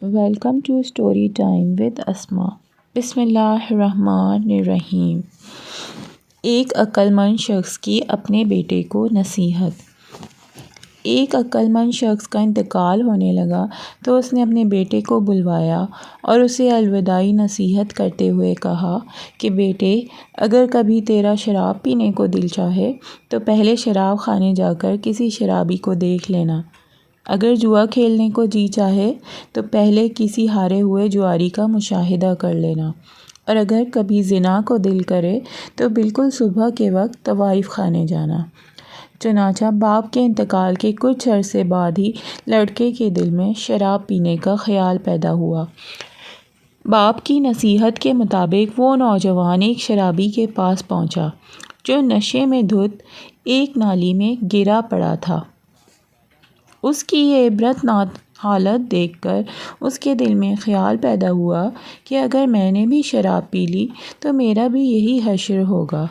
Welcome to story time with Asma. بسم اللہ الرحمن الرحیم۔ ایک عقل مند شخص کی اپنے بیٹے کو نصیحت۔ ایک عقل مند شخص کا انتقال ہونے لگا تو اس نے اپنے بیٹے کو بلوایا اور اسے الوداعی نصیحت کرتے ہوئے کہا کہ بیٹے، اگر کبھی تیرا شراب پینے کو دل چاہے تو پہلے شراب خانے جا کر کسی شرابی کو دیکھ لینا۔ اگر جوا کھیلنے کو جی چاہے تو پہلے کسی ہارے ہوئے جواری کا مشاہدہ کر لینا، اور اگر کبھی زنا کو دل کرے تو بالکل صبح کے وقت طوائف خانے جانا۔ چنانچہ باپ کے انتقال کے کچھ عرصے بعد ہی لڑکے کے دل میں شراب پینے کا خیال پیدا ہوا۔ باپ کی نصیحت کے مطابق وہ نوجوان ایک شرابی کے پاس پہنچا جو نشے میں دھت ایک نالی میں گرا پڑا تھا۔ اس کی یہ عبرتناک حالت دیکھ کر اس کے دل میں خیال پیدا ہوا کہ اگر میں نے بھی شراب پی لی تو میرا بھی یہی حشر ہوگا۔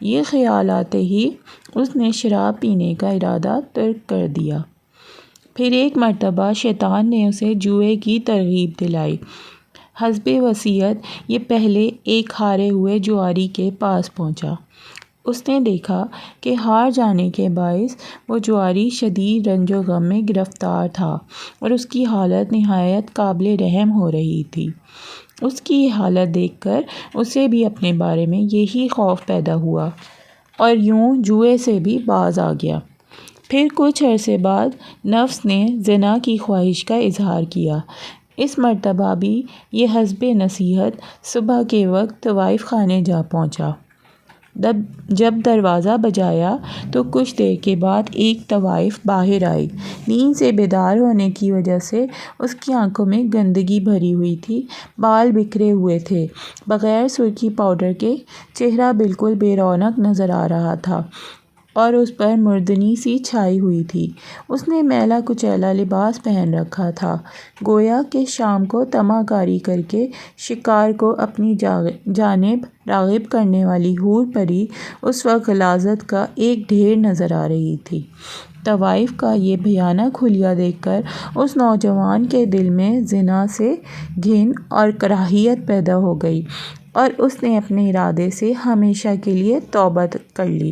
یہ خیال آتے ہی اس نے شراب پینے کا ارادہ ترک کر دیا۔ پھر ایک مرتبہ شیطان نے اسے جوئے کی ترغیب دلائی۔ حسب وصیت یہ پہلے ایک ہارے ہوئے جواری کے پاس پہنچا۔ اس نے دیکھا کہ ہار جانے کے باعث وہ جواری شدید رنج و غم میں گرفتار تھا اور اس کی حالت نہایت قابل رحم ہو رہی تھی۔ اس کی یہ حالت دیکھ کر اسے بھی اپنے بارے میں یہی خوف پیدا ہوا اور یوں جوئے سے بھی باز آ گیا۔ پھر کچھ عرصے بعد نفس نے زنا کی خواہش کا اظہار کیا۔ اس مرتبہ بھی یہ حسب نصیحت صبح کے وقت طوائف خانے جا پہنچا۔ جب دروازہ بجایا تو کچھ دیر کے بعد ایک طوائف باہر آئی۔ نیند سے بیدار ہونے کی وجہ سے اس کی آنکھوں میں گندگی بھری ہوئی تھی، بال بکھرے ہوئے تھے، بغیر سرخی پاؤڈر کے چہرہ بالکل بے رونق نظر آ رہا تھا اور اس پر مردنی سی چھائی ہوئی تھی۔ اس نے میلا کچیلا لباس پہن رکھا تھا، گویا کہ شام کو طمع کاری کر کے شکار کو اپنی جانب راغب کرنے والی حور پری اس وقت غلاظت کا ایک ڈھیر نظر آ رہی تھی۔ طوائف کا یہ بھیانک حلیہ دیکھ کر اس نوجوان کے دل میں زنا سے گھن اور کراہیت پیدا ہو گئی اور اس نے اپنے ارادے سے ہمیشہ کے لیے توبہ کر لی۔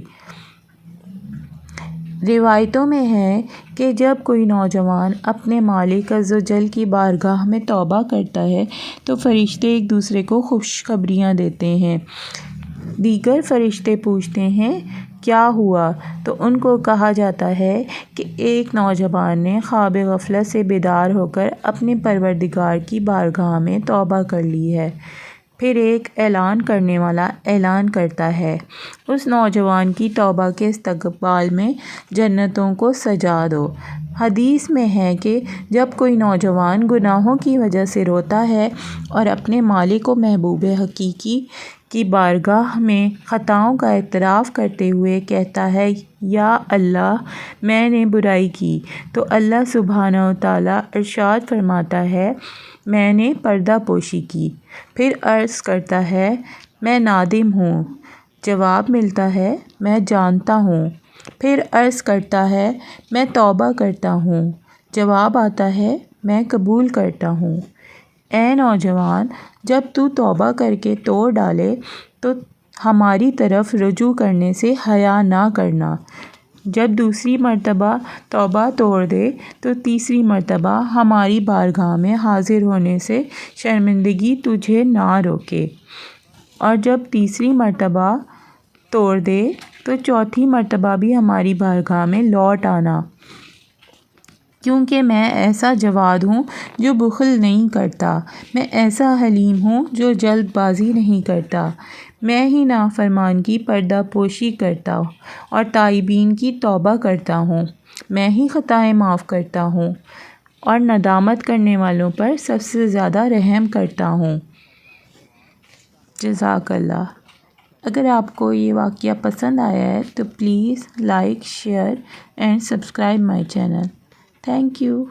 روایتوں میں ہے کہ جب کوئی نوجوان اپنے مالک عزوجل کی بارگاہ میں توبہ کرتا ہے تو فرشتے ایک دوسرے کو خوشخبریاں دیتے ہیں۔ دیگر فرشتے پوچھتے ہیں کیا ہوا، تو ان کو کہا جاتا ہے کہ ایک نوجوان نے خواب غفلت سے بیدار ہو کر اپنے پروردگار کی بارگاہ میں توبہ کر لی ہے۔ پھر ایک اعلان کرنے والا اعلان کرتا ہے، اس نوجوان کی توبہ کے استقبال میں جنتوں کو سجا دو۔ حدیث میں ہے کہ جب کوئی نوجوان گناہوں کی وجہ سے روتا ہے اور اپنے مالک و محبوب حقیقی کی بارگاہ میں خطاؤں کا اعتراف کرتے ہوئے کہتا ہے یا اللہ میں نے برائی کی، تو اللہ سبحانہ وتعالیٰ ارشاد فرماتا ہے میں نے پردہ پوشی کی۔ پھر عرض کرتا ہے میں نادم ہوں، جواب ملتا ہے میں جانتا ہوں۔ پھر عرض کرتا ہے میں توبہ کرتا ہوں، جواب آتا ہے میں قبول کرتا ہوں۔ اے نوجوان، جب تو توبہ کر کے توڑ ڈالے تو ہماری طرف رجوع کرنے سے حیا نہ کرنا۔ جب دوسری مرتبہ توبہ توڑ دے تو تیسری مرتبہ ہماری بارگاہ میں حاضر ہونے سے شرمندگی تجھے نہ روکے، اور جب تیسری مرتبہ توڑ دے تو چوتھی مرتبہ بھی ہماری بارگاہ میں لوٹ آنا، کیونکہ میں ایسا جواد ہوں جو بخل نہیں کرتا، میں ایسا حلیم ہوں جو جلد بازی نہیں کرتا، میں ہی نافرمان کی پردہ پوشی کرتا اور تائبین کی توبہ کرتا ہوں، میں ہی خطائیں معاف کرتا ہوں اور ندامت کرنے والوں پر سب سے زیادہ رحم کرتا ہوں۔ جزاک اللہ۔ اگر آپ کو یہ واقعہ پسند آیا ہے تو please like, share and subscribe my channel. Thank you.